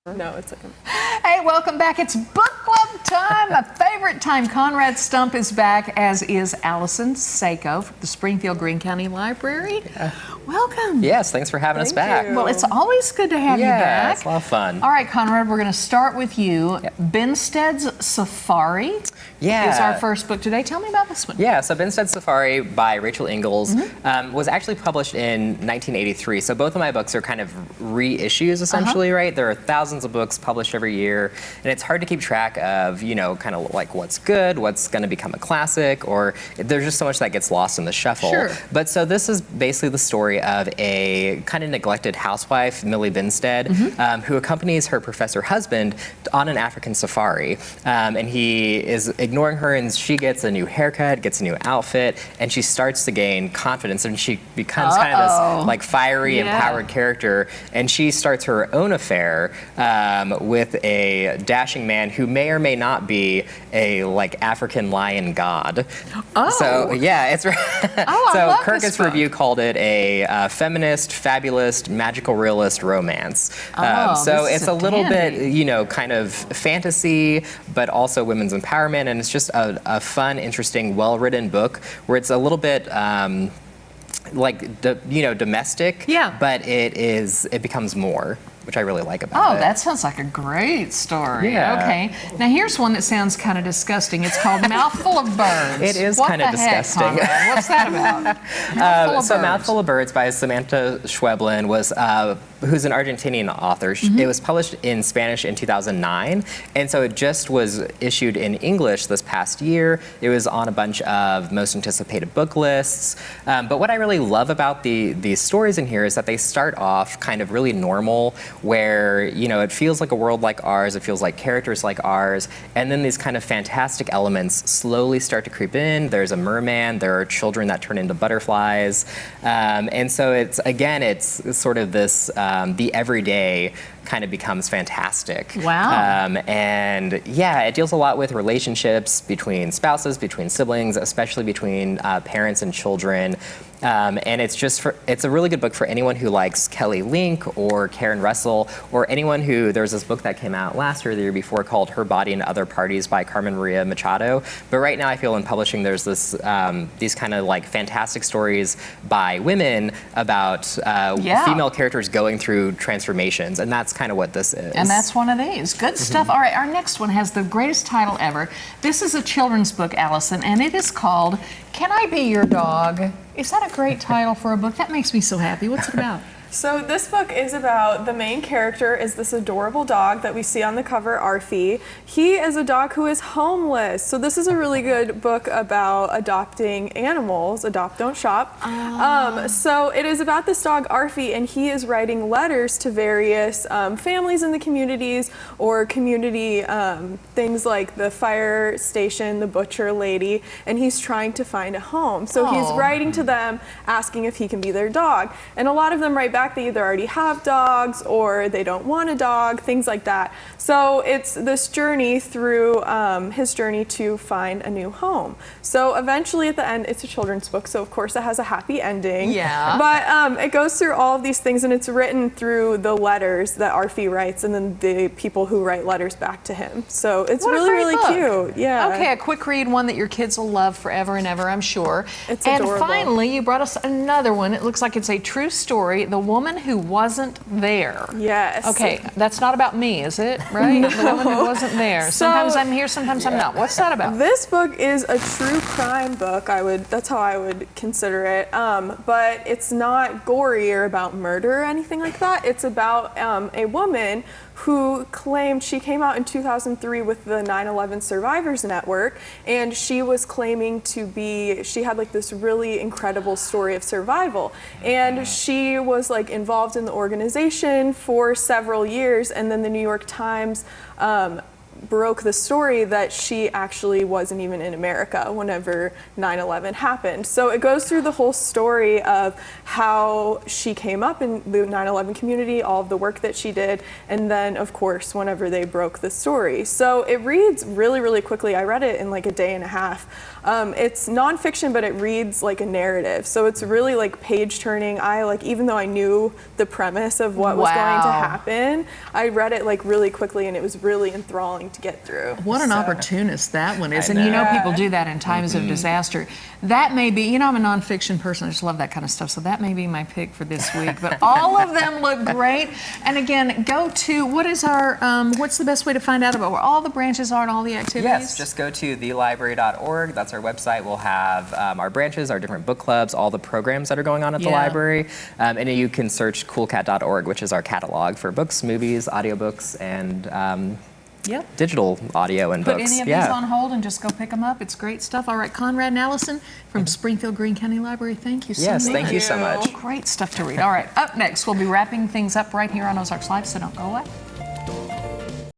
No, it's okay. Hey, welcome back. It's book club time. My favorite time. Conrad Stump is back, as is Allison Seiko from the Springfield Greene County Library. Welcome. Yes, thanks for having us back. Well, it's always good to have you back. Yeah, it's a lot of fun. All right, Conrad, we're going to start with you. Yep. Benstead's Safari is our first book today. Tell me about this one. Yeah, so Benstead's Safari by Rachel Ingalls was actually published in 1983. So both of my books are kind of reissues, essentially, right? There are thousands of books published every year, and it's hard to keep track of, you know, kind of like what's good, what's going to become a classic, or there's just so much that gets lost in the shuffle. Sure. But so this is basically the story of a kind of neglected housewife, Millie Benstead, who accompanies her professor husband on an African safari. And he is ignoring her, and she gets a new haircut, gets a new outfit, and she starts to gain confidence, and she becomes kind of this like fiery, empowered character, and she starts her own affair with a dashing man who may or may not be a like African lion god. So yeah, it's so Kirkus Review called it a feminist, fabulous, magical realist romance. So it's a little bit, you know, kind of fantasy, but also women's empowerment, and it's just a fun, interesting, well-written book where it's a little bit like you know, domestic, but it becomes more, which I really like about it. Oh, that sounds like a great story. Yeah. Okay. Now here's one that sounds kind of disgusting. It's called Mouthful of Birds. It is kind of disgusting. Conrad? What's that about? Mouthful of Birds by Samantha Schweblin was who's an Argentinian author. It was published in Spanish in 2009, and so it just was issued in English this past year. It was on a bunch of most anticipated book lists. But what I really love about these stories in here is that they start off kind of really normal, where, you know, it feels like a world like ours, it feels like characters like ours, and then these kind of fantastic elements slowly start to creep in. There's a merman, there are children that turn into butterflies, and so it's sort of this, the everyday kind of becomes fantastic. Wow. And yeah, it deals a lot with relationships between spouses, between siblings, especially between parents and children. And it's a really good book for anyone who likes Kelly Link or Karen Russell, or anyone who, there's this book that came out last year, the year before, called Her Body and Other Parties by Carmen Maria Machado. But right now I feel in publishing there's this these kind of like fantastic stories by women about female characters going through transformations, and that's kind of what this is. And that's one of these. Good stuff. All right, our next one has the greatest title ever. This is a children's book, Allison, and it is called Can I Be Your Dog? Is that a great title for a book? That makes me so happy. What's it about? So this book is about, the main character is this adorable dog that we see on the cover, Arfie. He is a dog who is homeless. So this is a really good book about adopting animals. Adopt, don't shop. So it is about this dog, Arfie, and he is writing letters to various families in the communities, or community things like the fire station, the butcher lady, and he's trying to find a home. So he's writing to them, asking if he can be their dog. And a lot of them write back they either already have dogs or they don't want a dog, things like that. So it's this journey through his journey to find a new home. So eventually at the end, it's a children's book, so of course it has a happy ending. Yeah. But it goes through all of these things, and it's written through the letters that Arfie writes and then the people who write letters back to him. So it's really cute. Yeah. Okay, a quick read, one that your kids will love forever and ever, I'm sure. It's adorable. And finally, you brought us another one. It looks like it's a true story, The Woman Who Wasn't There. Yes. Okay, that's not about me, is it? Right? No. The Woman Who Wasn't There. Sometimes I'm here, sometimes I'm not. What's that about? This book is a true crime book. That's how I would consider it. But it's not gory or about murder or anything like that. It's about a woman who claimed, she came out in 2003 with the 9/11 Survivors Network, and she was claiming to be, she had like this really incredible story of survival, and she was like involved in the organization for several years, and then the New York Times broke the story that she actually wasn't even in America whenever 9/11 happened. So it goes through the whole story of how she came up in the 9/11 community, all of the work that she did, and then of course whenever they broke the story. So it reads really, really quickly. I read it in like a day and a half. It's nonfiction, but it reads like a narrative. So it's really like page turning. Even though I knew the premise of what was going to happen, I read it like really quickly, and it was really enthralling to get through. What an opportunist that one is. I And you know know. people do that in times of disaster. That may be, I'm a nonfiction person. I just love that kind of stuff. So that may be my pick for this week. But all of them look great. And again, go to, what's the best way to find out about where all the branches are and all the activities? Yes, just go to thelibrary.org. That's our website. We'll have our branches, our different book clubs, all the programs that are going on at the library. And you can search coolcat.org, which is our catalog for books, movies, audiobooks, and digital audio and Put books. any of these on hold and just go pick them up. It's great stuff. All right, Conrad and Allison from Springfield Greene County Library, thank you so much. Yes, thank you so much. Great stuff to read. All right, up next, we'll be wrapping things up right here on Ozarks Live, so don't go away.